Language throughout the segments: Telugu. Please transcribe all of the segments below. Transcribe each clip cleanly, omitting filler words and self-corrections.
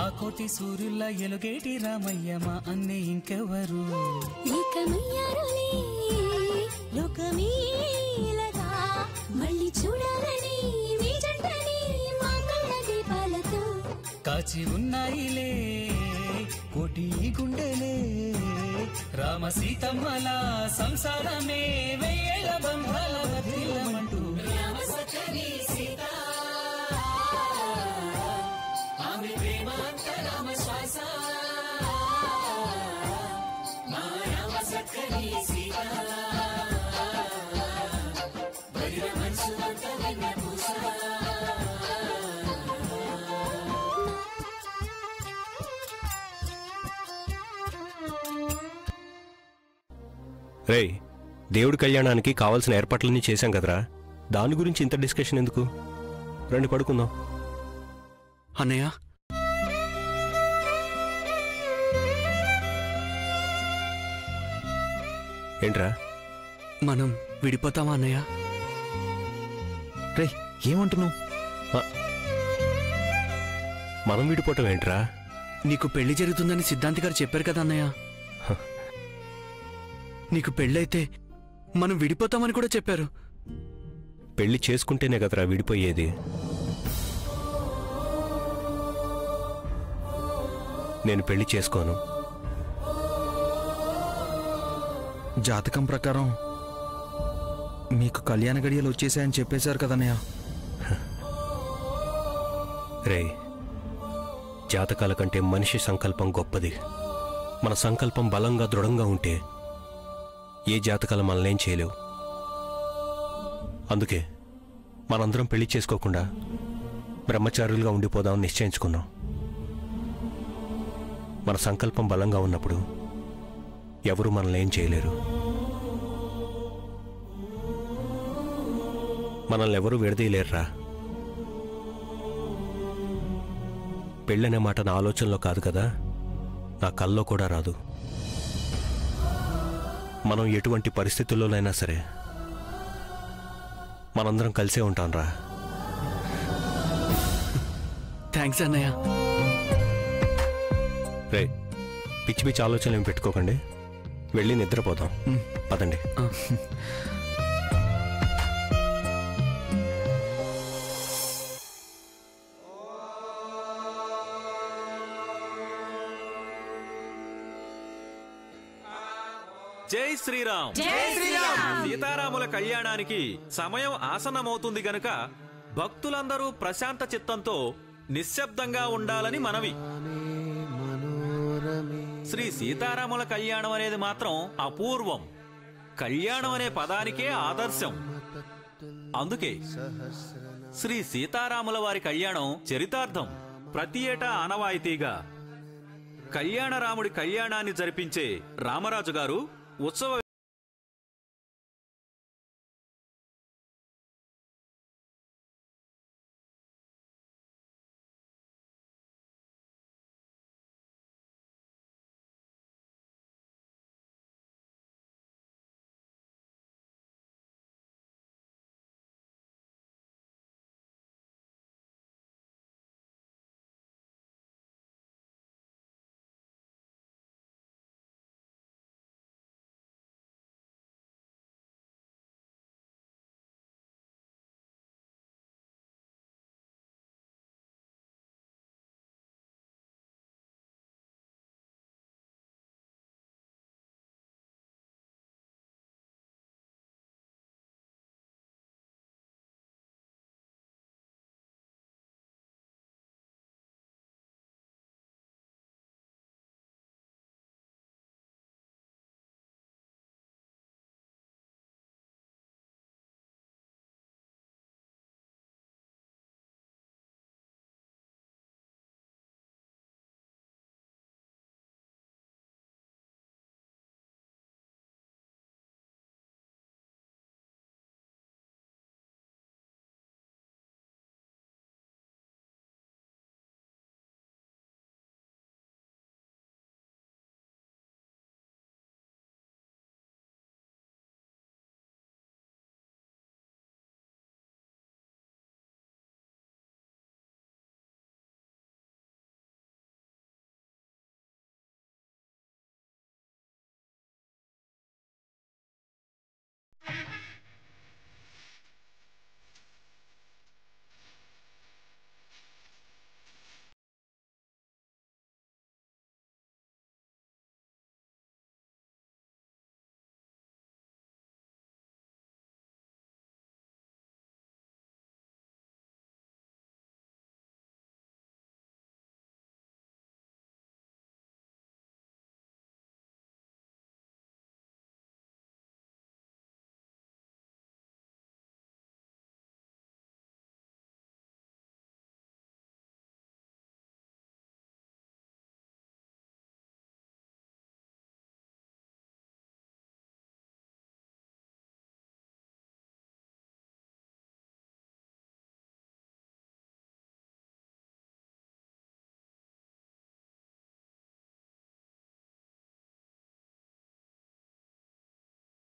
ఆ కోటి సూర్యుల ఎలుగేటి రామయ్య మా అన్నే ఇంకెవరు లోకమీలగా మళ్ళీ చూడాలని మీ జంటని మా కళ్ళ దీపాలతో కాచి ఉన్నాయిలే కోటి గుండెలే రామ సీతమ్మల సంసారమే వెయ్యేళ్ళ బంధాల వర్ధిల్లమంటూ రామ సఖని సీత ఆమె ప్రేమ అంత రామ శ్వాస మా రామ సఖని సీత బలిర మనసు అంత వెన్నపూస రేయ్, దేవుడి కళ్యాణానికి కావాల్సిన ఏర్పాట్లన్నీ చేశాం కదరా, దాని గురించి ఇంత డిస్కషన్ ఎందుకు? రండి పడుకుందాం. అన్నయ్య, ఏంట్రా? మనం విడిపోతామా అన్నయ్య? రేయ్, ఏమంటున్నావు? మనం విడిపోవటం ఏంట్రా? నీకు పెళ్లి జరుగుతుందని సిద్ధాంతి గారు చెప్పారు కదా అన్నయ్య. నీకు పెళ్ళైతే మనం విడిపోతామని కూడా చెప్పారు. పెళ్లి చేసుకుంటేనే కదరా విడిపోయేది. నేను పెళ్లి చేసుకోను. జాతకం ప్రకారం మీకు కళ్యాణ గడియలు వచ్చేసాయని చెప్పేశారు కదన్నయ్య. రే, జాతకాల కంటే మనిషి సంకల్పం గొప్పది. మన సంకల్పం బలంగా దృఢంగా ఉంటే ఏ జాతకాలు మనల్నేం చేయలేవు. అందుకే మనందరం పెళ్లి చేసుకోకుండా బ్రహ్మచారులుగా ఉండిపోదామని నిశ్చయించుకున్నాం. మన సంకల్పం బలంగా ఉన్నప్పుడు ఎవరు మనల్నేం చేయలేరు. మనల్ని ఎవరూ విడదీయలేరురా. పెళ్ళనే మాట నా ఆలోచనలో కాదు కదా, నా కల్లో కూడా రాదు. మనం ఎటువంటి పరిస్థితుల్లోనైనా సరే మనందరం కలిసే ఉంటాంరా. థ్యాంక్స్ అన్నయ్య. రే, పిచ్చి పిచ్చి ఆలోచనలు ఏం పెట్టుకోకండి, వెళ్ళి నిద్రపోతాం. పదండి. జై శ్రీరామ్. సీతారాముల కళ్యాణానికి సమయం ఆసన్నమవుతుంది గనుక భక్తులందరూ ప్రశాంత చిత్తంతో నిశ్శబ్దంగా ఉండాలని మనవి. శ్రీ సీతారాముల కళ్యాణం అనేది మాత్రం అపూర్వం. కళ్యాణం అనే పదానికే ఆదర్శం. అందుకే శ్రీ సీతారాముల వారి కళ్యాణం చరితార్థం. ప్రతి ఏటా ఆనవాయితీగా కళ్యాణరాముడి కళ్యాణాన్ని జరిపించే రామరాజు గారు ఉత్సవ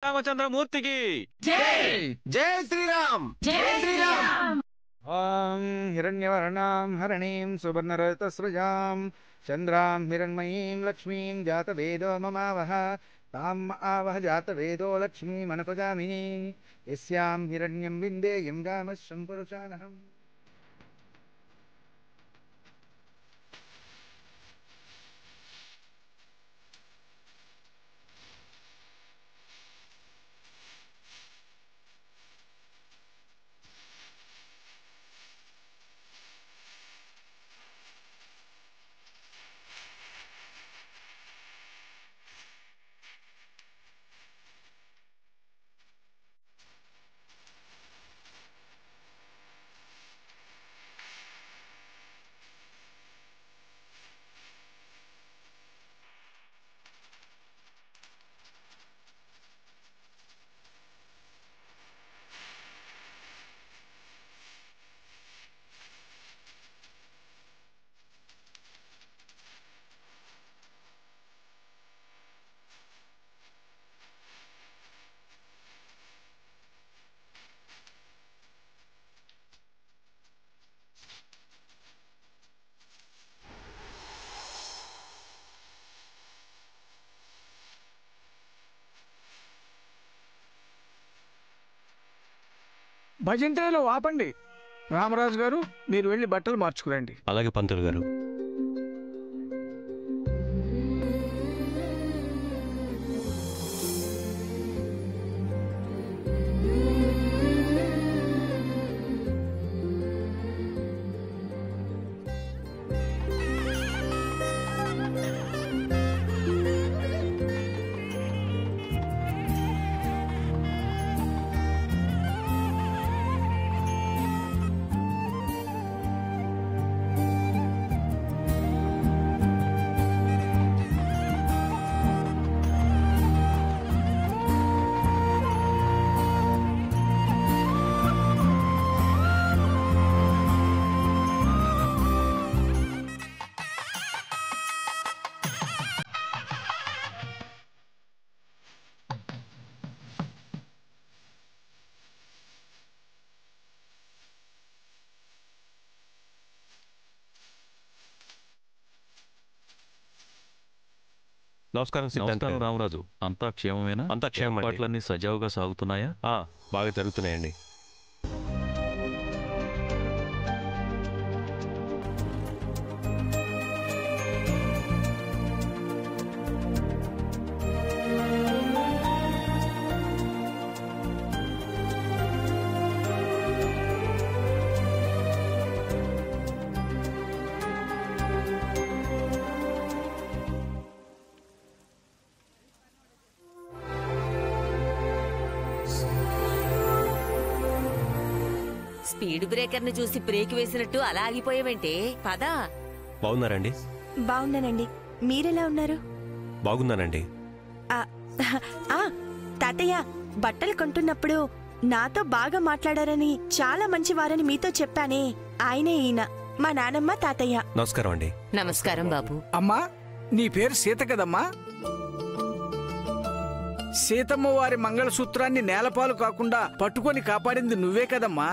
రామచంద్రమూర్తికి జై శ్రీరామ్ జై శ్రీరామ్. ఓం హిరణ్యవర్ణాం హరణీం సువర్ణరతసృజాం చంద్రాం హిరణ్మయీం లక్ష్మీం జాతవేదో మమావహ తాం ఆవహ జాతవేదో లక్ష్మీమనుపగామిని యస్యాం హిరణ్యం విందేయం గామశ్వం పురుషానహం. భజంత్రిలో ఆపండి. రామరాజు గారు, మీరు వెళ్ళి బట్టలు మార్చుకురండి. అలాగే పంతులు గారు. నమస్కారం రామరాజు. అంతా క్షేమమేనా? అంతా క్షేమం. ఏర్పాట్లన్నీ సజావుగా సాగుతున్నాయా? బాగా జరుగుతున్నాయండి. స్పీడ్ బ్రేకర్ ని చూసి బ్రేక్ వేసినట్టు అలా ఆగిపోయావేంటే? పదా. బాగున్నారండి? బాగున్నానండి. మీరెలా ఉన్నారు? బాగున్నానండి. తాతయ్య, బట్టలు కొంటున్నప్పుడు నాతో బాగా మాట్లాడారని, చాలా మంచివారని మీతో చెప్పానే, ఆయనే ఈయన, మా నానమ్మ తాతయ్య. నమస్కారం అండి. నమస్కారం బాబు. అమ్మా, నీ పేరు సీత కదమ్మా? సీతమ్మ వారి మంగళసూత్రాన్ని నేలపాలు కాకుండా పట్టుకొని కాపాడింది నువ్వే కదమ్మా?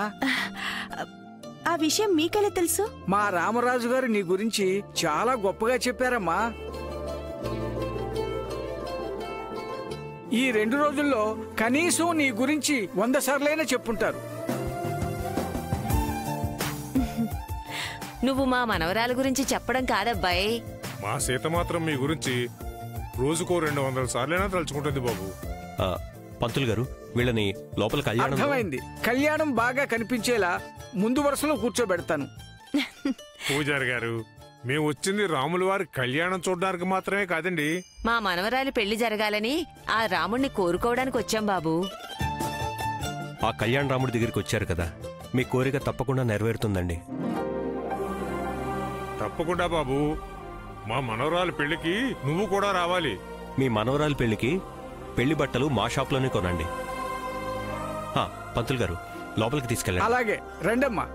ఆ విషయం మీకెలా తెలుసు? మా రామరాజు గారు నీ గురించి చాలా గొప్పగా చెప్పారమ్మా. ఈ 2 రోజుల్లో కనీసం నీ గురించి 100 సార్లైనా చెప్పుంటారు. నువ్వు మా మనవరాల గురించి చెప్పడం కాదబ్బాయి. మా సీత మాత్రం మీ గురించి రోజుకో 200 సార్లైనా తలుచుకుంటుంది బాబు. పంతులు గారు, వీళ్ళని లోపల కళ్యాణం. అర్థమైంది. కళ్యాణం బాగా కనిపించేలా ముందు వరుసలో కూర్చోబెడతాను. పూజారి గారు, మేము వచ్చింది రాముల వారి కళ్యాణం చూడడానికి మాత్రమే కాదండి. మా మనవరాలి పెళ్లి జరగాలని ఆ రాముణ్ణి కోరుకోవడానికి వచ్చాం బాబు. ఆ కళ్యాణ రాముడి దగ్గరికి వచ్చారు కదా, మీ కోరిక తప్పకుండా నెరవేరుతుందండి. తప్పకుండా బాబు. మా మనవరాలి పెళ్లికి నువ్వు కూడా రావాలి. మీ మనవరాలి పెళ్లికి పెళ్లి బట్టలు మా షాప్లోనే కొనండి. పంతులు గారు, లోపలికి తీసుకెళ్ళండి. అలాగే రండమ్మా.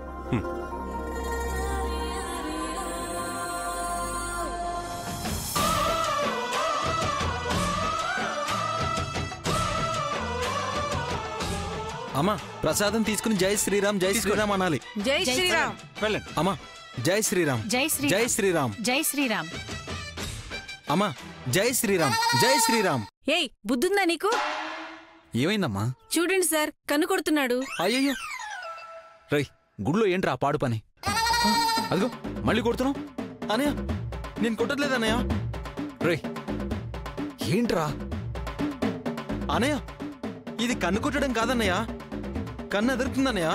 అమ్మా ప్రసాదం తీసుకుని జై శ్రీరామ్ జై శ్రీరామ్ అనాలి. జై శ్రీరామ్. వెళ్ళండి అమ్మా. జై శ్రీరామ్ జై శ్రీరామ్ జై శ్రీరామ్ జై శ్రీరామ్. అమ్మా జై శ్రీరామ్ జై శ్రీరామ్. ఏయ్ బుద్ధుందా నీకు? ఏమైందమ్మా? చూడండి సార్, కన్ను కొడుతున్నాడు. అయ్యయ్యో రై గుడిలో ఏంట్రా పాడు పని? అదిగో మళ్ళీ కొడుతున్నావు. అనయ్య నేను కొట్టట్లేదు అన్నయ్య. రై ఏంట్రా అనయ్య? ఇది కన్ను కొట్టడం కాదన్నయ్య, కన్ను ఎదురుతుందన్నయ్య.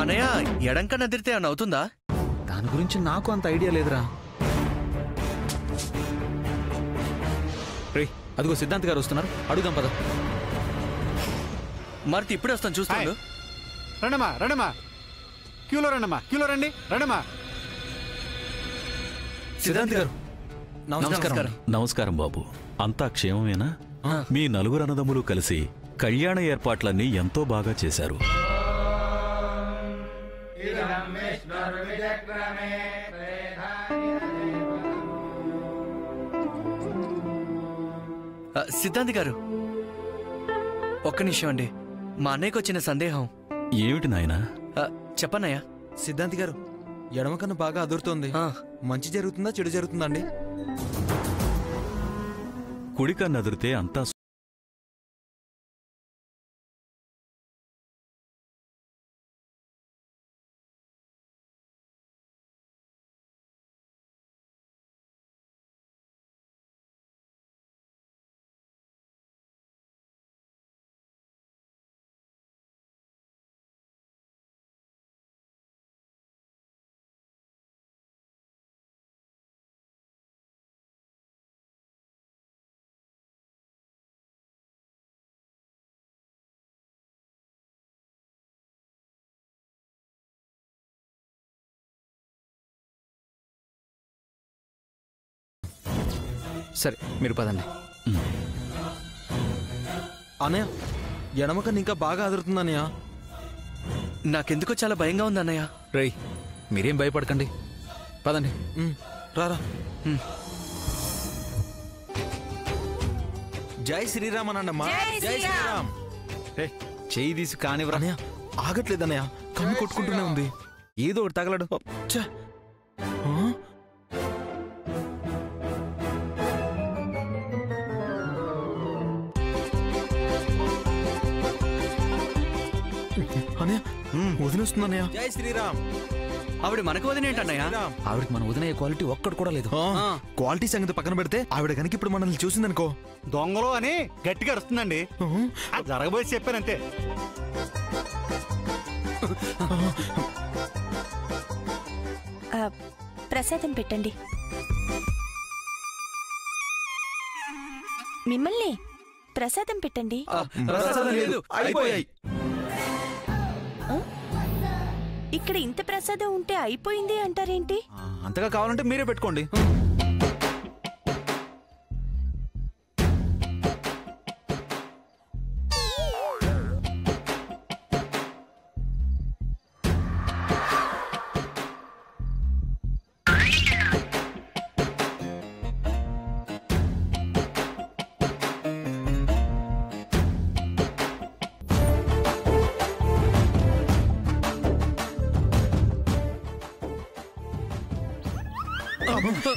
అనయ్య ఎడం కన్ను ఎదిరితే అని అవుతుందా? దాని గురించి నాకు అంత ఐడియా లేదురా. రే అదిగో సిద్ధాంత్ గారు వస్తున్నారు, అడుగుదాం పద. మరి ఇప్పుడే వస్తాను, చూస్తాను. రండమ్మా రండమ్మా, క్యూలో రండమ్మా, క్యూలో రండి, రండమ్మా. సిద్ధాంత్ గారు నమస్కారం. నమస్కారం బాబు. అంతా క్షేమమేనా? మీ నలుగురు అన్నదమ్ములు కలిసి కళ్యాణ ఏర్పాట్లన్నీ ఎంతో బాగా చేశారు. సిద్ధాంతి గారు ఒక్క నిమిషం అండి, మా అన్నయ్యకు వచ్చిన సందేహం. ఏమిటి నాయనా? చెప్పన్నయ్యా. సిద్ధాంత్ గారు ఎడమ కన్ను బాగా అదురుతోంది, మంచి జరుగుతుందా చెడు జరుగుతుందా అండి? కుడి కన్ను అదిరితే అంతా సరే మీరు పదండి. అన్నయ్య ఎడమ కన్ను ఇంకా బాగా అదురుతుంది అన్నయ్య. నాకెందుకో చాలా భయంగా ఉంది అన్నయ్య. రై మీరేం భయపడకండి, పదండి. రారా. జై శ్రీరామ్ అన్నమ్మా. జై శ్రీరామ్. చెయ్యి తీసి కానివ్వరా. అన్నయ్య ఆగట్లేదన్నయ్య, కన్ను కొట్టుకుంటూనే ఉంది. ఏదో ఒకటి తగలడు. అన్నయ్య వదినొస్తుందన్నయ్య. జై శ్రీరామ్. ఆవిడ మనకు వదినేంటన్నయ్య? ఆవిడకి మన వదిన క్వాలిటీ ఒక్కడు కూడా లేదు. క్వాలిటీ సంగతి పక్కన పెడితే ఆవిడ కనుక ఇప్పుడు మనల్ని చూసిందనుకో దొంగలు అని గట్టిగా అరుస్తుందండి. జరగబోయి చెప్పానంతే. ప్రసాదం పెట్టండి. మిమ్మల్ని ప్రసాదం పెట్టండి. ఇక్కడ ఇంత ప్రసాదం ఉంటే అయిపోయింది అంటారేంటి? అంతగా కావాలంటే మీరే పెట్టుకోండి.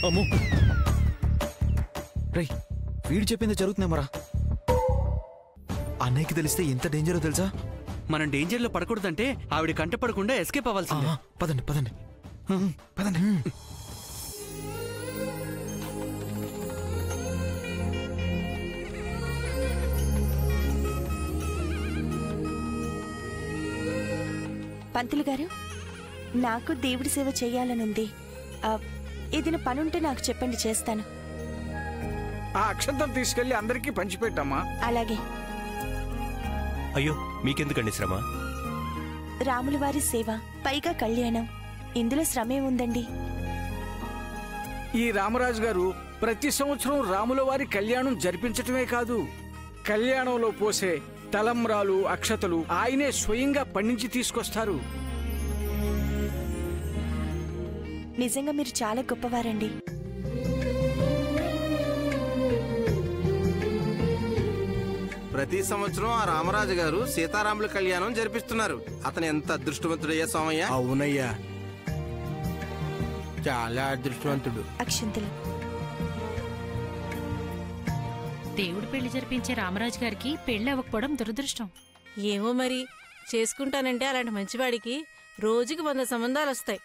అమ్మో రై వీడు చెప్పింది జరుగుతుందేమరా. అన్నయ్యకి తెలిస్తే ఎంత డేంజరో తెలుసా? మనం డేంజర్ లో పడకూడదంటే ఆవిడ కంట పడకుండా ఎస్కేప్ అవ్వాల్సింది. పదండి పదండి పదండి. పంతులు గారు, నాకు దేవుడి సేవ చేయాలనుంది. ఏదైనా పనుంటే నాకు చెప్పండి, చేస్తాను. ఆ అక్షంతం తీసుకెళ్లి అందరికీ పంచిపెట్టమ్మా. అలాగే. అయ్యో మీకెందుకండి శ్రమ? రాముల వారి సేవ, పైగా కళ్యాణం, ఇందులో శ్రమే ఉందండి. ఈ రామరాజు గారు ప్రతి సంవత్సరం రాముల వారి కళ్యాణం జరిపించటమే కాదు, కళ్యాణంలో పోసే తలంబ్రాలు, అక్షతలు ఆయనే స్వయంగా పండించి తీసుకొస్తారు. నిజంగా మీరు చాలా గొప్పవారండి. ప్రతి సంవత్సరం ఆ రామరాజు గారు సీతారాముల కళ్యాణం జరిపిస్తున్నారు. అతను ఎంత అదృష్టవంతుడయ్యా సోమయ్య. అవునయ్యా, చాలా అదృష్టవంతుడు. అక్షంతలు. దేవుడు పెళ్లి జరిపించే రామరాజు గారికి పెళ్లి అవ్వకపోవడం దురదృష్టం. ఏమో మరి, చేసుకుంటానంటే అలాంటి మంచివాడికి రోజుకి 100 సంబంధాలు వస్తాయి.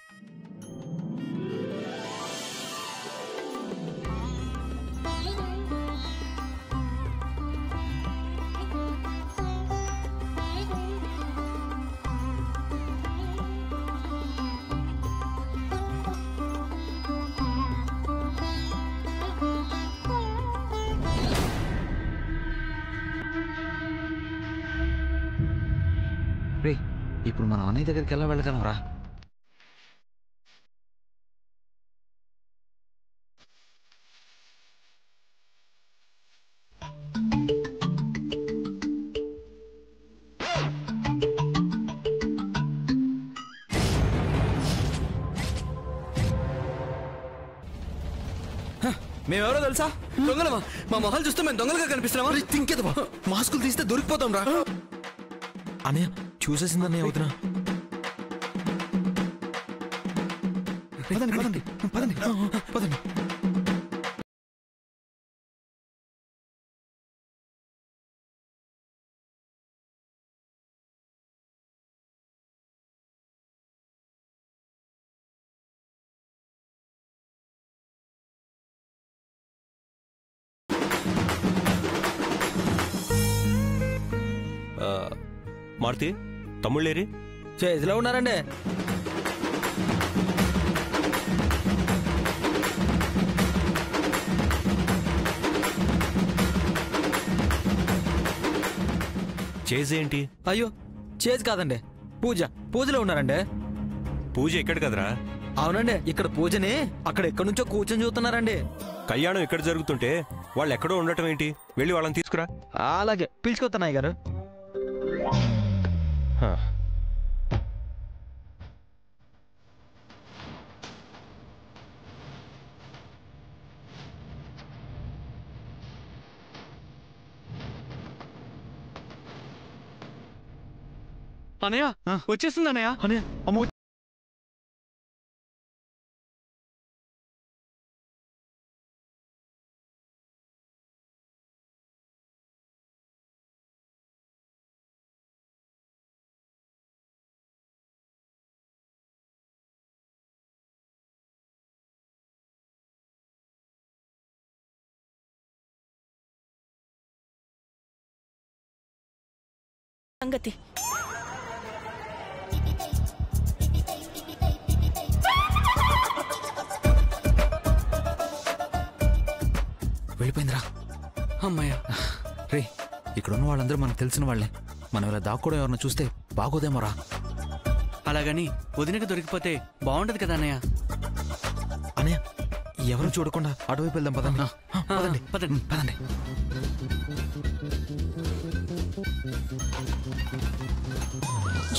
ఇప్పుడు మన అన్నయ్య దగ్గరికి ఎలా వెళ్ళగలం రా? మేమెవరో తెలుసా? దొంగలమా? మా మొహాలు చూస్తే మేము దొంగలుగా కనిపిస్తున్నామా? తింకేదవా, మాస్కులు తీస్తే దొరికిపోతాం రా. అన్నయ్య చూసేసిందన్నయ్య అవుతున్నా. పదండి పదండి పదండి పదండి. మారుతి, తమ్ముళ్ళేరి? చేతిలో ఉన్నారండి. చేసేంటి? అయ్యో, చేజ్ కాదండి, పూజలో ఉన్నారండి. పూజ ఎక్కడ కదరా? అవునండి, ఇక్కడ పూజని అక్కడ ఎక్కడి నుంచో కూర్చొని చూస్తున్నారండి. కళ్యాణం ఎక్కడ జరుగుతుంటే వాళ్ళు ఎక్కడో ఉండటం ఏంటి? వెళ్ళి వాళ్ళని తీసుకురా. అలాగే, పిలుచుకొస్తున్నాయి గారు. అన్నయ్య వచ్చేస్తుంది. అన్నయ్య అమ్మ సంగతి. వెళ్ళిపోయిందిరా. అమ్మాయ రే, ఇక్కడున్న వాళ్ళందరూ మనకు తెలిసిన వాళ్ళే. మనం ఇలా దాక్కోవడం ఎవరన్నా చూస్తే బాగోదేమోరా. అలాగని వదినకి దొరికిపోతే బాగుండదు కదా అన్నయ్య. అన్నయ్య, ఎవరు చూడకుండా అటువైపు వెళ్దాం. పదండి పదండి పదండి పదండి.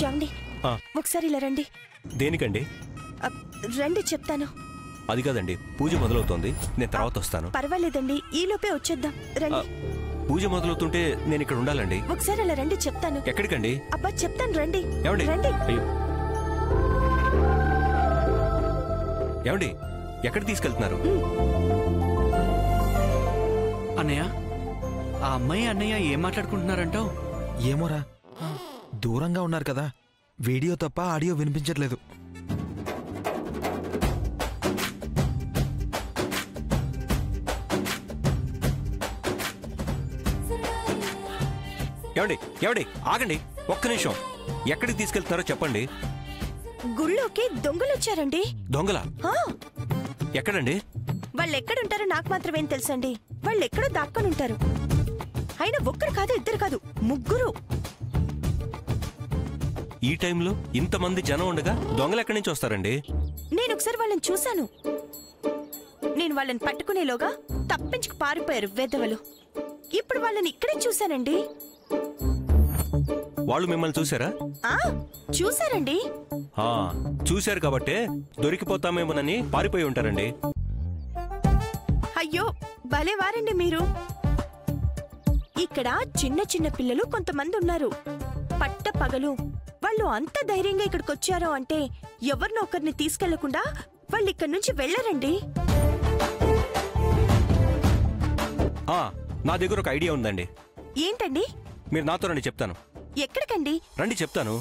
జాండి, ఒకసారి ఇలా రండి. దేనికండి? రండి చెప్తాను. అది కాదండి, పూజ మొదలవుతోంది, నేను తర్వాత వస్తాను. పర్వాలేదండి, ఈలోపే వచ్చేద్దాం. రండి. పూజ మొదలవుతుంటే నేను ఇక్కడ ఉండాలండి. ఒకసారి అలా రండి చెప్తాను. ఎక్కడికండి? అబ్బా చెప్తాను, రండి. ఏమండి? రండి. అయ్యో, ఏమండి, ఎక్కడ తీసుకెళ్తున్నారు? అన్నయ్య, ఆ అమ్మాయి అన్నయ్య ఏం మాట్లాడుకుంటున్నారంటావు? ఏమోరా, దూరంగా ఉన్నారు కదా, వీడియో తప్ప ఆడియో వినిపించట్లేదు. ఏమండి ఏమండి ఆగండి, ఒక్క నిమిషం. ఎక్కడికి తీసుకెళ్తున్నారో చెప్పండి. గుళ్ళోకి దొంగలు వచ్చారండి. దొంగలా? ఎక్కడండి? వాళ్ళు ఎక్కడుంటారో నాకు మాత్రమేం తెలుసండి. వాళ్ళు ఎక్కడో దాక్కొని ఉంటారు. అయినా ఒక్కరు కాదు, ఇద్దరు కాదు, ముగ్గురు. ఈ టైంలో ఇంతమంది జనం ఉండగా దొంగలు ఎక్కడి నుంచి వస్తారండి? నేను ఒకసారి వాళ్ళని చూశాను. నేను వాళ్ళని పట్టుకునేలోగా తప్పించుకు పారిపోయారు వెధవలు. ఇప్పుడు వాళ్ళని ఇక్కడే చూశానండి. వాళ్ళు మిమ్మల్ని చూసారా? చూశారండి. చూశారు కాబట్టే దొరికిపోతామేమోనని పారిపోయి ఉంటారండి. అయ్యో, భలేవారండి మీరు. ఇక్కడ చిన్న చిన్న పిల్లలు కొంతమంది ఉన్నారు. పట్ట పగలు వాళ్ళు అంత ధైర్యంగా ఇక్కడికి వచ్చారో అంటే ఎవరినో ఒకరిని తీసుకెళ్లకుండా వాళ్ళు ఇక్కడి నుంచి వెళ్ళరండి. నా దగ్గర ఒక ఐడియా ఉందండి. ఏంటండి? మీరు నాతో రండి, చెప్తాను. ఎక్కడికండి? రండి చెప్తాను.